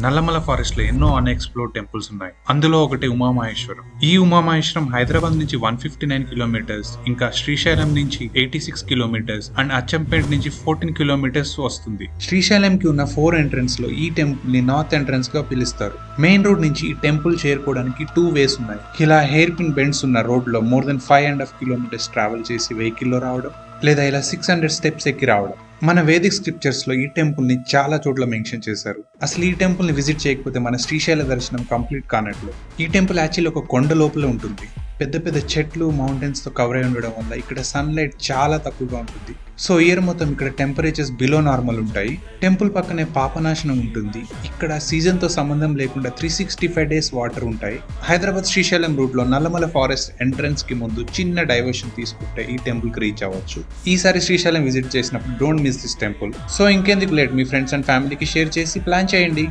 Nallamala forest లో ఎన్నో unexplored temples ఉన్నాయి. అందులో ఒకటి ఉమామహేశ్వరం. ఈ ఉమామహేశ్వరం హైదరాబాద్ నుంచి 159 కిలోమీటర్స్, ఇంకా శ్రీశైలం నుంచి 86 కిలోమీటర్స్ అండ్ అచ్చంపేట నుంచి 14 కిలోమీటర్స్ వస్తుంది. శ్రీశైలం కి ఉన్న 4 ఎంట్రన్స్ లో ఈ టెంపుల్ ని నార్త్ ఎంట్రన్స్ గా పిలుస్తారు. మెయిన్ రోడ్ నుంచి ఈ టెంపుల్ చేరుకోవడానికి 2 వేస్ ఉన్నాయి. ఇలా హెయిర్ పిన్ బెండ్స్ ఉన్న రోడ్ లో more than 5.5 కిలోమీటర్స్ ట్రావెల్ చేసి వెహికల్ లో రావడం, లేదా ఇలా 600 స్టెప్స్ ఎక్కి రావడం. మన వేదిక్ స్క్రిప్చర్స్ లో ఈ టెంపుల్ ని చాలా చోట్ల మెన్షన్ చేశారు. అసలు ఈ టెంపుల్ ని విజిట్ చేయకపోతే మన శ్రీశైల దర్శనం కంప్లీట్ కానట్లు. ఈ టెంపుల్ యాక్చువల్లీ ఒక కొండ లోపల ఉంటుంది. పెద్ద పెద్ద చెట్లు మౌంటైన్స్ తో కవర్ అయి ఉండడం వల్ల ఇక్కడ సన్లైట్ చాలా తక్కువగా ఉంటుంది. సో ఇయర్ మొత్తం ఇక్కడ టెంపరేచర్స్ బిలో నార్మల్ ఉంటాయి. టెంపుల్ పక్కనే పాపనాశనం ఉంటుంది. ఇక్కడ సీజన్ తో సంబంధం లేకుండా 365 డేస్ వాటర్ ఉంటాయి. హైదరాబాద్ శ్రీశైలం రూట్ లో నల్లమల ఫారెస్ట్ ఎంట్రన్స్ కి ముందు చిన్న డైవర్షన్ తీసుకుంటే ఈ టెంపుల్ కి రీచ్ అవ్వచ్చు. ఈసారి శ్రీశైలం విజిట్ చేసినప్పుడు don't miss this temple. So ఇంకెందుకు లేట్, మీ ఫ్రెండ్స్ అండ్ ఫ్యామిలీకి షేర్ చేసి ప్లాన్ చేయండి.